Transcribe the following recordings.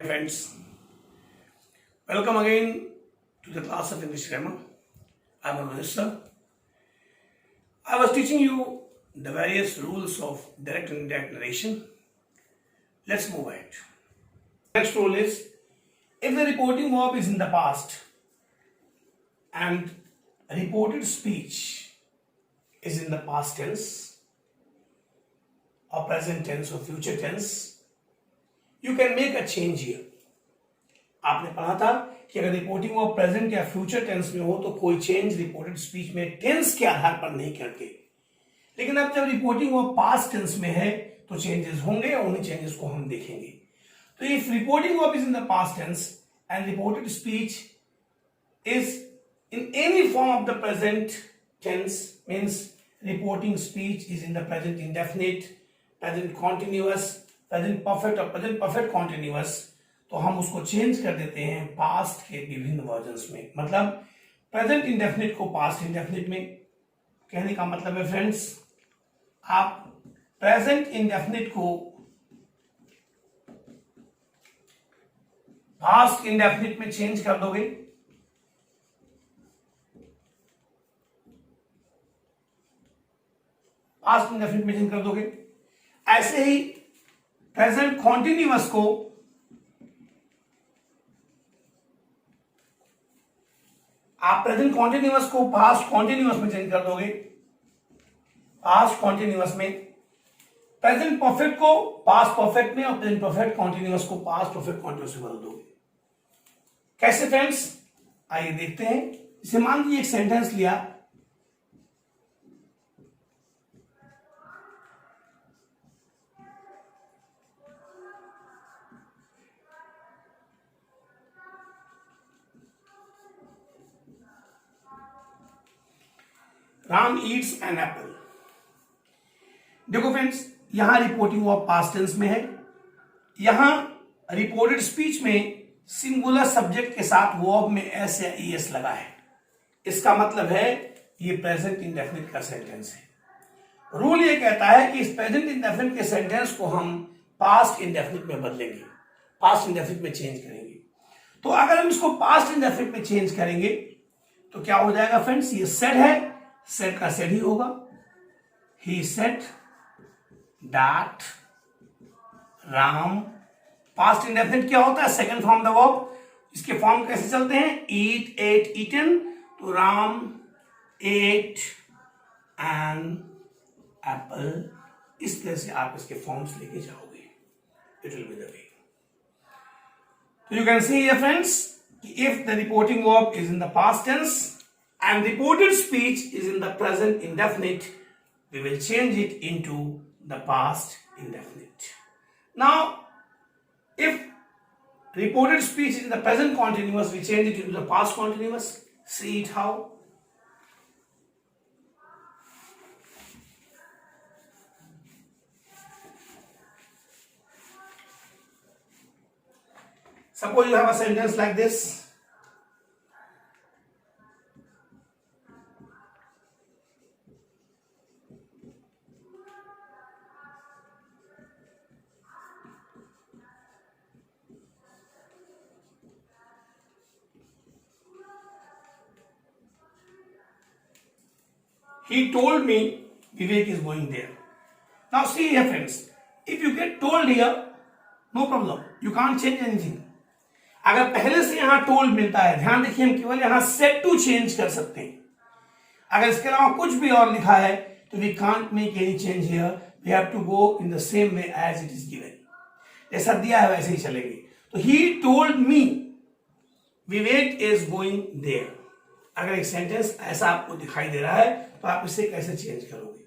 friends, welcome again to the class of English grammar. I am Manoj sir. I was teaching you the various rules of direct and indirect narration. Let's move ahead. Next rule is, if the reporting verb is in the past and reported speech is in the past tense or present tense or future tense, you can make a change here. आपने पढ़ा था कि अगर reporting verb present या future tense में हो तो कोई चेंज रिपोर्टेड स्पीच में टेंस के आधार पर नहीं करते, लेकिन अब जब रिपोर्टिंग वर्ब पास्ट टेंस में है तो चेंजेस होंगे और उन्हीं चेंजेस को हम देखेंगे. तो if reporting verb is in the past tense and reported speech is in any form of the present tense, means reporting speech is in the present indefinite, present continuous, present perfect और present perfect continuous, तो हम उसको change कर देते हैं past के विभिन्न versions में. मतलब प्रेजेंट इंडेफिनिट को पास्ट इंडेफिनिट में. कहने का मतलब है फ्रेंड्स, आप प्रेजेंट इंडेफिनिट को पास्ट इंडेफिनिट में चेंज कर दोगे, पास्ट इंडेफिनिट में चेंज कर दोगे. ऐसे ही प्रेजेंट कॉन्टिन्यूअस को आप प्रेजेंट कॉन्टिन्यूअस को पास्ट कॉन्टिन्यूअस में चेंज कर दोगे. पास्ट कॉन्टिन्यूअस में प्रेजेंट परफेक्ट को पास्ट परफेक्ट में और प्रेजेंट परफेक्ट कॉन्टिन्यूअस को पास्ट परफेक्ट कॉन्टिन्यूअस में बदल दोगे. कैसे फ्रेंड्स, आइए देखते हैं. इसे मान लीजिए एक सेंटेंस लिया, राम ईट्स एन एप्पल. देखो फ्रेंड्स, यहां रिपोर्टिंग वर्ब पास्ट टेंस में है, यहां रिपोर्टेड स्पीच में सिंगुलर सब्जेक्ट के साथ वर्ब में एस या ईएस लगा है. इसका मतलब है ये प्रेजेंट इंडेफिनिट का सेंटेंस है. रूल ये कहता है कि इस प्रेजेंट इंडेफिनिट के सेंटेंस को हम पास्ट इंडेफिनिट में बदलेंगे, पास्ट इंडेफिनिट में चेंज करेंगे. तो अगर हम इसको पास्ट इंडेफिनिट में चेंज करेंगे तो क्या हो जाएगा फ्रेंड्स, ये सेड है, सेड का सेड ही होगा. He said that Ram. Past indefinite क्या होता है, सेकंड फॉर्म द वर्ब. इसके फॉर्म कैसे चलते हैं, ईट, एट, ईटन. तो राम एट एन एप्पल. इस तरह से आप इसके फॉर्म्स लेके जाओगे. It will be the way. तो you can see here friends, if the reporting verb is in the past tense and reported speech is in the present indefinite, we will change it into the past indefinite. Now, if reported speech is in the present continuous, we change it into the past continuous. See it how? Suppose you have a sentence like this. He told me Vivek is going there. Now see here friends, if you get told here, no problem, you can't change anything. अगर पहले से यहां told मिलता है, ध्यान देखिए, हम केवल यहां set to change कर सकते हैं. अगर इसके अलावा कुछ भी और लिखा है तो we can't make any change here. We have to go in the same way as it is given. जैसा दिया है वैसे ही चलेंगे. तो he told me Vivek is going there. अगर एक सेंटेंस ऐसा आपको दिखाई दे रहा है तो आप इसे कैसे चेंज करोगे.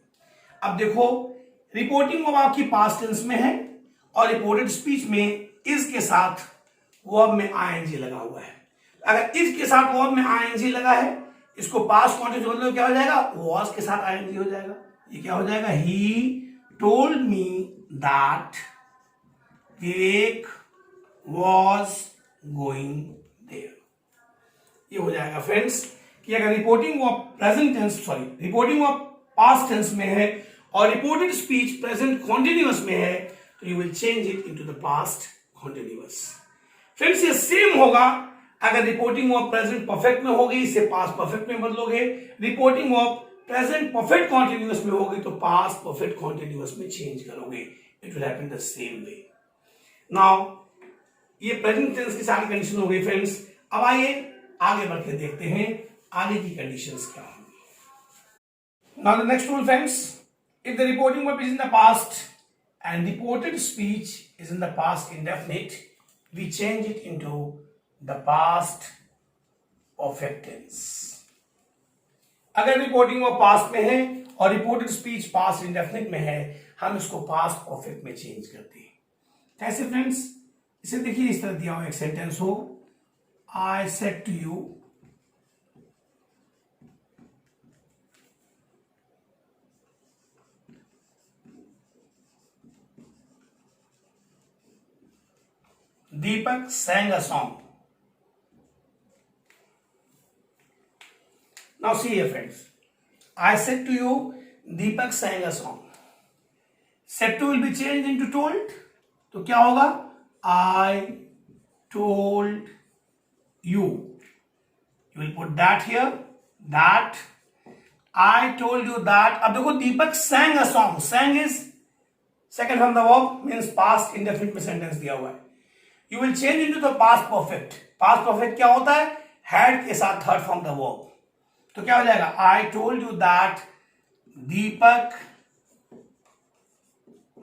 अब देखो, रिपोर्टिंग वर्ब आपकी पास्ट टेंस में है और रिपोर्टेड स्पीच में इज के साथ वर्ब में आईएनजी लगा हुआ है. अगर इज के साथ वर्ब में आईएनजी लगा है, इसको पास्ट कॉन्टिन्यूअस बोल दो, क्या हो जाएगा, वॉज के साथ आईएनजी हो जाएगा. ये क्या हो जाएगा, he told me that Vivek was going there. ये हो जाएगा फ्रेंड्स कि अगर reporting verb present tense, reporting verb past tense में है और रिपोर्टेड स्पीच प्रेजेंट कॉन्टिन्यूअस में है, तो you will change it into the past continuous. Friends ये सेम होगा अगर रिपोर्टिंग ऑफ प्रेजेंट परफेक्ट में होगी, इसे पास्ट परफेक्ट में बदलोगे। Reporting of present perfect continuous में होगी तो पास्ट परफेक्ट कॉन्टिन्यूअस में चेंज करोगे। It will happen the same way. Now ये प्रेजेंट टेंस की सारी कंडीशन हो गई फ्रेंड्स। अब आइए आगे बढ़ के देखते हैं आगे की कंडीशंस क्या होंगी। Now the next rule friends, if the reporting verb is in the past and reported speech is in the past indefinite, we change it into the past perfect tense. अगर रिपोर्टिंग वो past में है और reported speech past indefinite में है, हम इसको past perfect में चेंज करते हैं। कैसे फ्रेंड्स? इसे देखिए, इस तरह दिया हुआ एक सेंटेंस हो, I said to you, Deepak sang a song. Now see here friends, I said to you, Deepak sang a song. Said to will be changed into told. तो क्या होगा? I told you. You will put that here. That. I told you that. अब देखो, दीपक sang a song. Sang is second from the verb, means past indefinite में sentence दिया हुआ है। You will change into the past perfect. Past perfect क्या होता है? Had के साथ third form the verb. तो क्या हो जाएगा? I told you that Deepak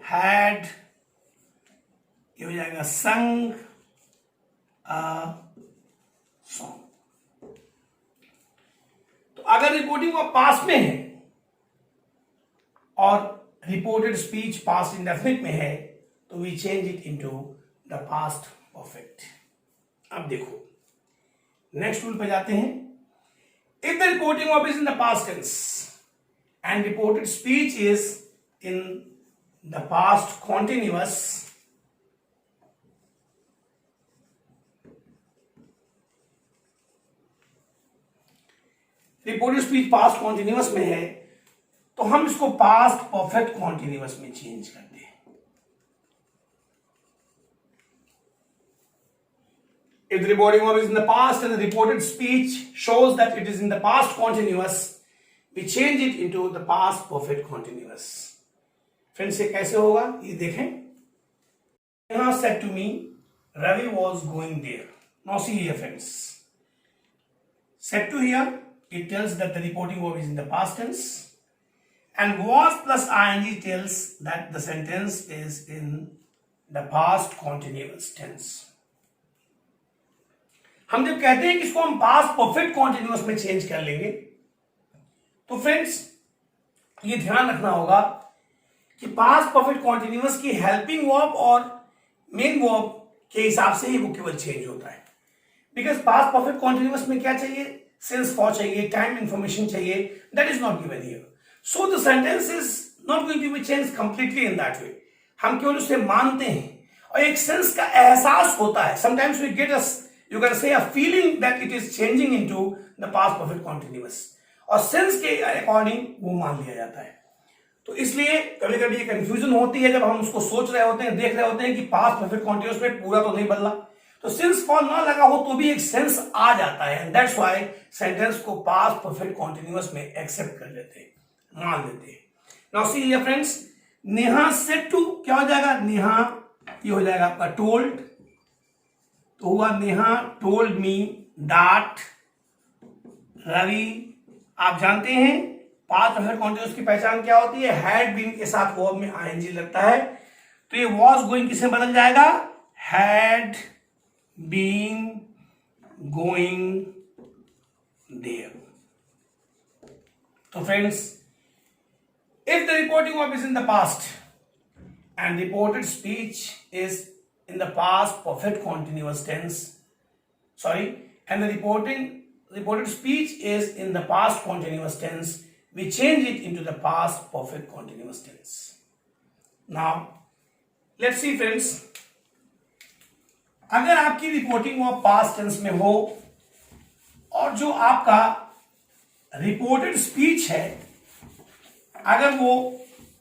had, ये हो जाएगा sung a song. तो अगर रिपोर्टिंग वो पास्ट में है और रिपोर्टेड स्पीच पास्ट इंडेफिनिट में है तो we change it into the past perfect. अब देखो नेक्स्ट रूल पे जाते हैं। If the reporting verb is in the past tense and reported speech is in the past continuous, reported speech past continuous में है तो हम इसको पास्ट परफेक्ट कॉन्टिन्यूअस में चेंज करते हैं। If the reporting verb is in the past and the reported speech shows that it is in the past continuous, we change it into the past perfect continuous. Friends, ये कैसे होगा ये देखें। Neha said to me, Ravi was going there. Now see here friends. Said to here, it tells that the reporting verb is in the past tense, and was plus ing tells that the sentence is in the past continuous tense. हम जब कहते हैं कि इसको हम past perfect continuous में change कर लेंगे तो फ्रेंड्स ये ध्यान रखना होगा कि पास्ट परफेक्ट कॉन्टिन्यूअस की हेल्पिंग वर्ब और मेन वर्ब के हिसाब से ही वो केवल चेंज होता है। बिकॉज पास्ट परफेक्ट कॉन्टिन्यूअस में क्या चाहिए? सिंस फॉर चाहिए, टाइम इंफॉर्मेशन चाहिए, that is not given here. So the sentence is not going to be change completely in that way. हम केवल उसे मानते हैं और एक सेंस का एहसास होता है। Sometimes we get a you can say a feeling that it is changing into the past perfect continuous, और सेंस के अकॉर्डिंग वो मान लिया जाता है। तो इसलिए कभी कभी ये कंफ्यूजन होती है जब हम उसको सोच रहे होते हैं, देख रहे होते हैं कि पास्ट परफेक्ट कॉन्टिन्यूअस में पूरा तो नहीं बदला, तो सिंस फॉर ना लगा हो तो भी एक सेंस आ जाता है, एंड दैट्स व्हाई सेंटेंस को पास्ट परफेक्ट कॉन्टिन्यूअस में एक्सेप्ट कर लेते हैं, मान लेते हैं। Now see here friends, Neha said to क्या हो जाएगा? नेहा ये हो जाएगा आपका टोल्ड, तो हुआ Neha told me that Ravi. आप जानते हैं पास्ट परफेक्ट कॉन्टिन्यूअस की पहचान क्या होती है? हैड बीन के साथ वर्ब में आईएनजी लगता है, तो ये वाज गोइंग किसमें बदल जाएगा? Had been going there. तो friends, if the reporting verb is in the past and reported speech is in the past perfect continuous tense, and the reported speech is in the past continuous tense, we change it into the past perfect continuous tense. Now let's see friends, अगर आपकी reporting वो past tense में हो और जो आपका reported speech है अगर वो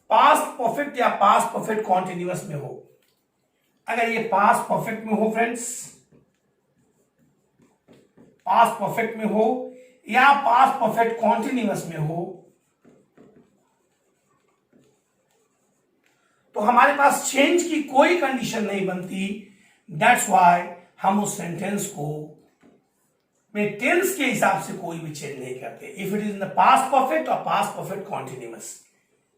पास्ट परफेक्ट या पास्ट परफेक्ट कॉन्टिन्यूअस में हो, अगर ये पास्ट परफेक्ट में हो फ्रेंड्स पास्ट परफेक्ट में हो या पास्ट परफेक्ट कॉन्टिन्यूअस में हो, तो हमारे पास चेंज की कोई कंडीशन नहीं बनती। दैट्स व्हाई हम उस सेंटेंस को में टेंस के हिसाब से कोई भी चेंज नहीं करते। If it is in the past perfect और पास्ट परफेक्ट कॉन्टिन्यूअस,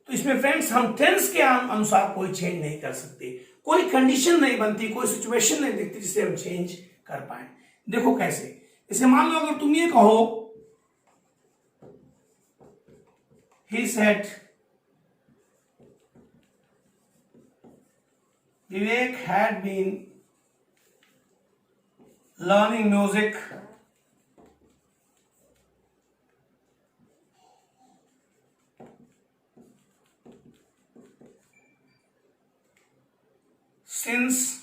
तो इसमें फ्रेंड्स हम टेंस के अनुसार कोई चेंज नहीं कर सकते, कोई कंडीशन नहीं बनती, कोई सिचुएशन नहीं दिखती जिससे हम चेंज कर पाए। देखो कैसे, इसे मान लो अगर तुम ये कहो he said Vivek had been learning music since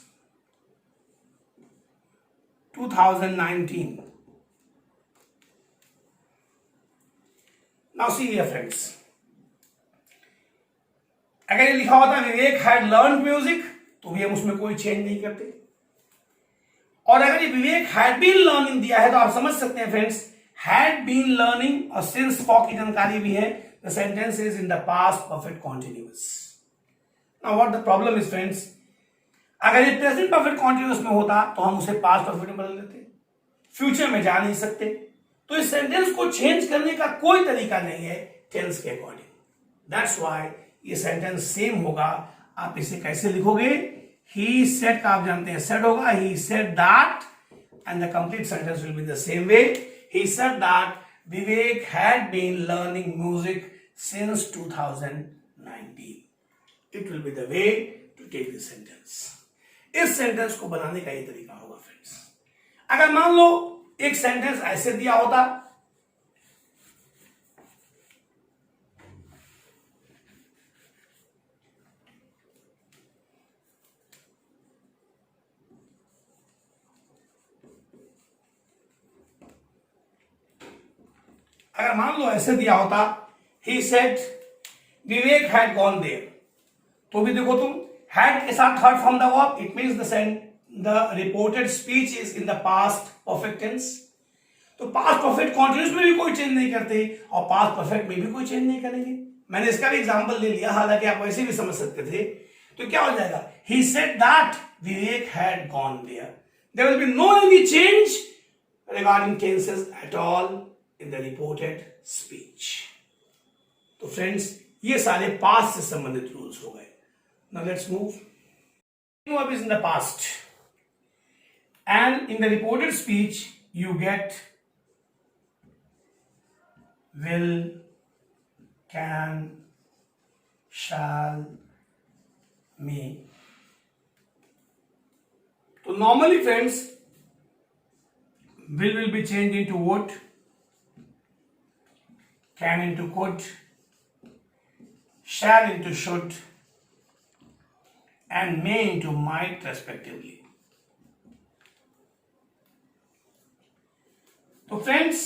2019. Now see here friends, अगर ये लिखा होता विवेक हैड लर्न म्यूजिक तो भी हम उसमें कोई चेंज नहीं करते, और अगर ये विवेक हैड बीन लर्निंग दिया है तो आप समझ सकते हैं फ्रेंड्स, हैड बीन लर्निंग और सिंस फॉर की जानकारी भी है, the sentence is in the past perfect continuous. Now what the problem is friends, अगर ये प्रेजेंट परफेक्ट कॉन्टिन्यूअस में होता तो हम उसे पास्ट परफेक्ट में बदल देते, फ्यूचर में जा नहीं सकते, तो इस सेंटेंस को चेंज करने का कोई तरीका नहीं है टेंस के अकॉर्डिंग। दैट्स व्हाई ये सेंटेंस सेम होगा। आप इसे कैसे लिखोगे, ही सेड का आप जानते हैं सेड होगा, he said that, and the complete sentence will be the same way, he said that Vivek had been learning music since 2019। It will be the way to take this sentence. इस sentence को बनाने का ये तरीका होगा friends. अगर मान लो एक सेंटेंस ऐसे दिया होता, अगर मान लो ऐसे दिया होता he said Vivek had gone there, तो भी देखो तुम हैड के साथ third form the verb, it means the reported speech is in the past perfect tense. तो पास्ट परफेक्ट कॉन्टिन्यूअस में भी कोई चेंज नहीं करते और पास्ट परफेक्ट में भी कोई चेंज नहीं करेंगे। मैंने इसका भी एग्जांपल ले लिया, हालांकि आप वैसे भी समझ सकते थे। तो क्या हो जाएगा, he said that Vivek had gone there, there will be no any change regarding tenses at all in the reported speech। तो फ्रेंड्स ये सारे पास्ट से संबंधित रूल्स हो गए। Now let's move. Verb is in the past, and in the reported speech you get will, can, shall, may। तो normally friends will be changed into what? Can into could, shall into should, and may into might respectively। तो friends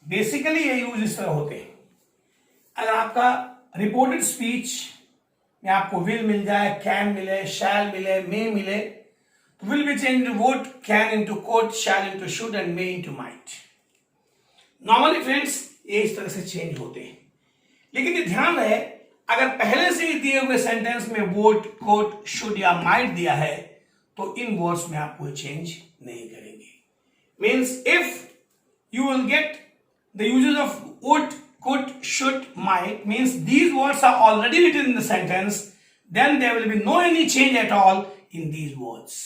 basically ये use इस तरह होते हैं। अगर आपका reported speech में आपको विल मिल जाए, कैन मिले, शैल मिले, मे मिले, तो will be change to would, can into could, shall into should and may into might. Normally friends ये इस तरह से चेंज होते हैं, लेकिन ये ध्यान रहे अगर पहले से ही दिए हुए सेंटेंस में वुड, कुड, शुड या माइट दिया है तो इन वर्ड्स में आप कोई चेंज नहीं करेंगे। Means if you will get the uses of would, could, should, might, means these words are already written in the sentence, then there will be no any change at all in these words.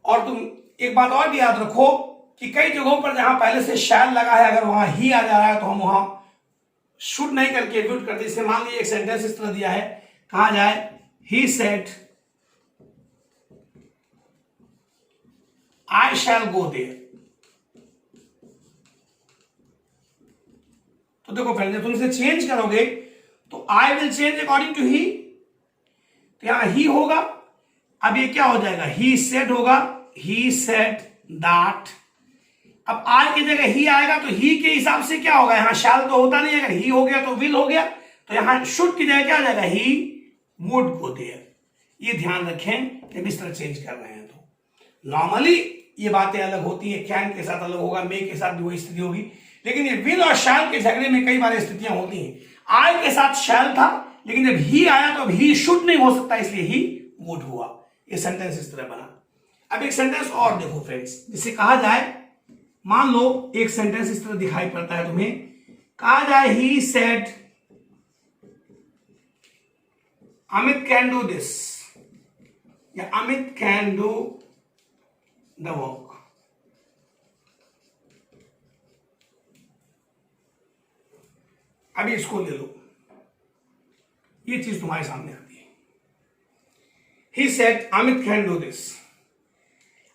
और तुम एक बात और भी याद रखो कि कई जगहों पर जहां पहले से शैल लगा है, अगर वहां ही आ जा रहा है तो हम वहां शुड नहीं करके एग्जीक्यूट करते। जैसे मान लीजिए एक सेंटेंस इस तरह दिया है, कहा जाए he said I shell go there, तो देखो फ्रेंड्स तुम इसे चेंज करोगे तो I will change according to he, तो यहां ही होगा, अब ये क्या हो जाएगा, ही सेड होगा, ही सेड दैट। अब आई की जगह ही आएगा तो ही के हिसाब से क्या होगा, यहां शैल तो होता नहीं, अगर ही हो गया तो विल हो गया, तो यहां शुड की जगह क्या हो जाएगा, ही वुड गो देयर। ये ध्यान रखें जब इस तरह चेंज कर रहे हैं। तो नॉर्मली ये बातें अलग होती है, कैन के साथ अलग होगा, मे के साथ भी वही स्थिति होगी। लेकिन ये विल और शैल के झगड़े में कई बार स्थितियां होती हैं। आई के साथ शैल था, लेकिन जब ही आया तो अब ही शुड नहीं हो सकता, इसलिए ही वुड हुआ। ये सेंटेंस इस तरह बना। अब एक सेंटेंस और देखो फ्रेंड्स, जिसे कहा जाए, मान लो एक सेंटेंस इस तरह दिखाई पड़ता है तुम्हें, कहा जाए he said Amit can do this, या Amit can do the work. अभी इसको ले लो, ये चीज तुम्हारे सामने आती है। ही said Amit can do this,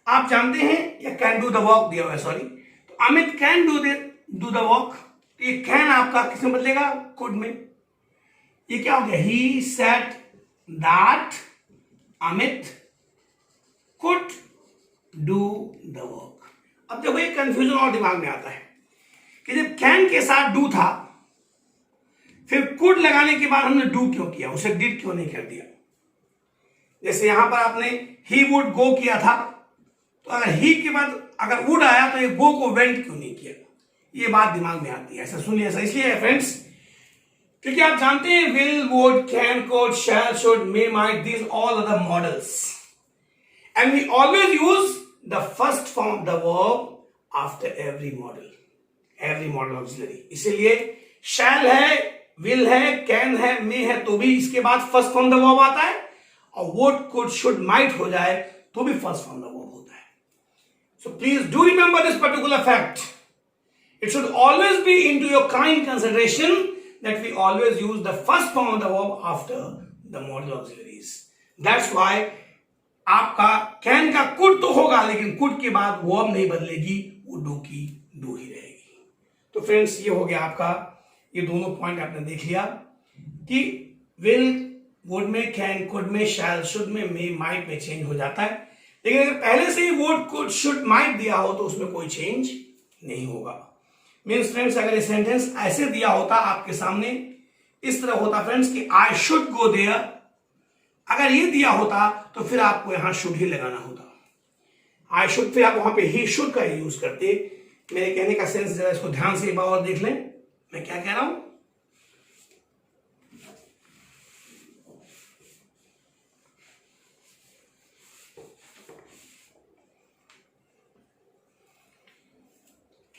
आप जानते हैं, या कैन डू द वर्क दिया हुआ है, सॉरी, तो Amit can do the work, ये कैन आपका किसमें बदलेगा, कुड में। ये क्या हो गया, ही said that Amit could do the work. अब देखो ये कंफ्यूजन और दिमाग में आता है कि जब कैन के साथ डू था, फिर कुड लगाने के बाद हमने डू क्यों किया, उसे डिड क्यों नहीं कर दिया। जैसे यहां पर आपने ही वुड गो किया था, तो अगर ही के बाद अगर वुड आया तो ये गो को वेंट क्यों नहीं किया, ये बात दिमाग में आती है। ऐसा सुनिए, ऐसा इसलिए है फ्रेंड्स क्योंकि आप जानते हैं will, would, can, could, shall, should, may, might, these all are the modals, and we always use the first form of the verb after every modal auxiliary. इसीलिए शैल है, विल है, कैन है, मे है, तो भी इसके बाद फर्स्ट फॉर्म द वर्ब आता है, और वुड, कुड, शुड, माइट हो जाए तो भी फर्स्ट फॉर्म द वर्ब होता है। So please do remember this particular fact. It should always be into your kind consideration that we always use the first form of the verb after the modal auxiliaries. That's why आपका can का could तो होगा, लेकिन could के बाद verb नहीं बदलेगी, वो do की do ही रहेगी। तो फ्रेंड्स ये हो गया आपका, ये दोनों पॉइंट आपने देख लिया कि will, would में, can, could में, shall, should में, may, might में चेंज हो जाता है। लेकिन अगर पहले से he would, could, should, might दिया हो तो उसमें कोई चेंज नहीं होगा। मीन्स फ्रेंड्स अगर ये सेंटेंस ऐसे दिया होता आपके सामने, इस तरह होता फ्रेंड्स कि आई शुड गो देयर, अगर ये दिया होता तो फिर आपको यहां शुड ही लगाना होता, आई शुड, फिर आप वहां पे ही शुड का यूज करते। मेरे कहने का सेंस जरा इसको ध्यान से एक बार और देख लें, मैं क्या कह रहा हूं।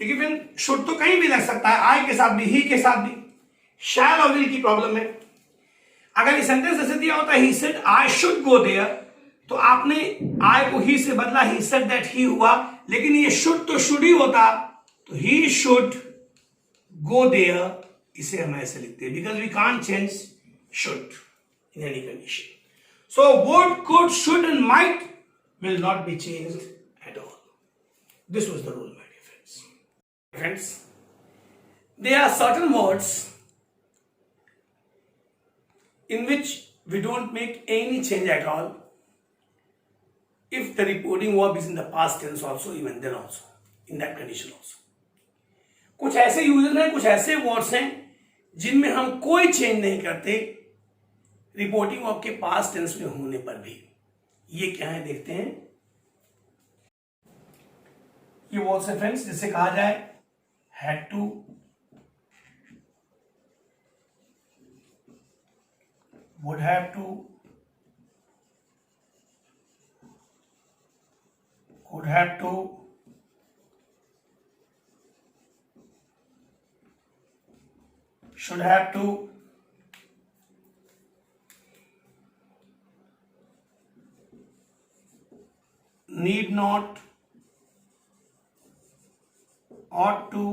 क्योंकि फिर शुड तो कहीं भी लग सकता है, आई के साथ भी, ही के साथ भी। शैल और विल की प्रॉब्लम है। अगर ये सेंटेंस ऐसे दिया होता he said I should go there, तो आपने आई को ही से बदला, ही सेड दैट ही हुआ, लेकिन ये शुड तो शुड ही होता, तो ही शुड गो देयर, इसे हम ऐसे लिखते हैं because we can't change should in any condition. So would, could, should and might will not be changed at all. This was the rule my dear friends. Friends, there are certain words in which we don't make any change at all if the reporting verb is in the past tense also, even then also, in that condition also. कुछ ऐसे users हैं, कुछ ऐसे words हैं जिनमें हम कोई change नहीं करते रिपोर्टिंग वर्ब के पास्ट टेंस में होने पर भी। ये क्या है देखते हैं। ये वर्ड्स है फ्रेंड्स जिसे कहा जाए had to, would have to, could have to, should have to, need not, ought to,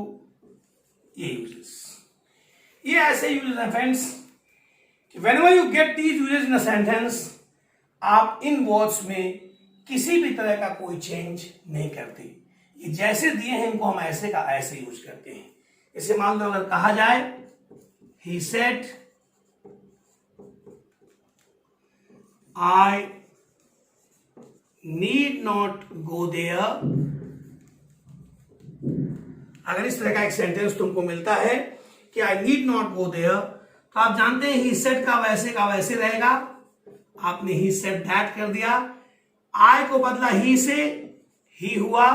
ये यूजेस, ये ऐसे यूजेस हैं फ्रेंड्स कि whenever you get these uses in a sentence, आप इन वर्ड्स में किसी भी तरह का कोई चेंज नहीं करते। ये जैसे दिए हैं इनको हम ऐसे का ऐसे यूज करते हैं। इसे मान लो अगर कहा जाए he said I need not go there, अगर इस तरह का एक सेंटेंस तुमको मिलता है कि I need not go there, तो आप जानते हैं ही सेड का वैसे रहेगा। आपने ही सेड दैट कर दिया, आई को बदला ही से, ही हुआ,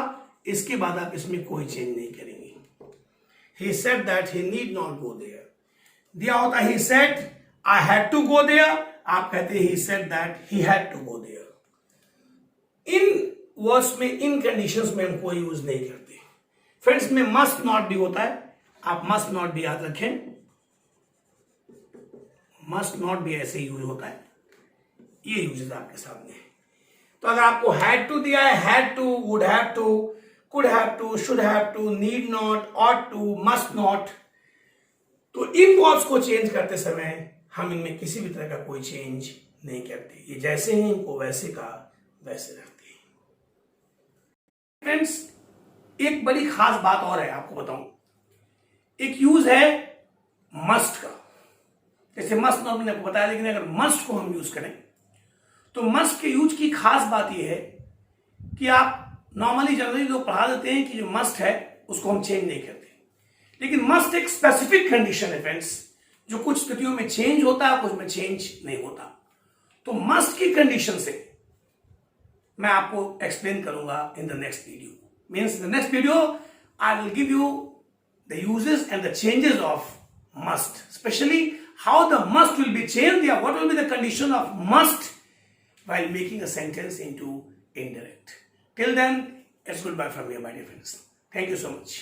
इसके बाद आप इसमें कोई चेंज नहीं करेंगे। He said that he need not go there. दिया होता he said I had to go there, आप कहते he said that he had to go there. In words में, इन कंडीशंस में हम कोई यूज नहीं करते। फ्रेंड्स में मस्ट नॉट भी होता है, आप मस्ट नॉट भी याद रखें, मस्ट नॉट भी ऐसे यूज होता है, ये यूजेस आपके सामने है। तो अगर आपको हैड टू दिया है, had to, would have to, could have to, should have to, need not, ought to, must not, तो इन वर्ड्स को चेंज करते समय हम इनमें किसी भी तरह का कोई चेंज नहीं करते। ये जैसे हैं इनको वैसे का वैसे रखते हैं। फ्रेंड्स एक बड़ी खास बात और है, आपको बताऊं, एक यूज है मस्ट का। जैसे मस्ट नॉट मैंने आपको बताया, लेकिन अगर मस्ट को हम यूज करें तो मस्ट के यूज की खास बात यह है कि आप नॉर्मली जनरली लोग पढ़ा देते हैं कि जो मस्ट है उसको हम चेंज नहीं करते, लेकिन मस्ट एक स्पेसिफिक कंडीशन है फ्रेंड्स, जो कुछ स्थितियों में चेंज होता है, कुछ में चेंज नहीं होता। तो मस्ट की कंडीशन से मैं आपको एक्सप्लेन करूंगा in the next video. Means in the next video I will give you the uses and the changes of must, specially how the must will be changed, yeah, what will be the condition of must while making a sentence into indirect. Till then, it's goodbye from me, my dear friends. Thank you so much.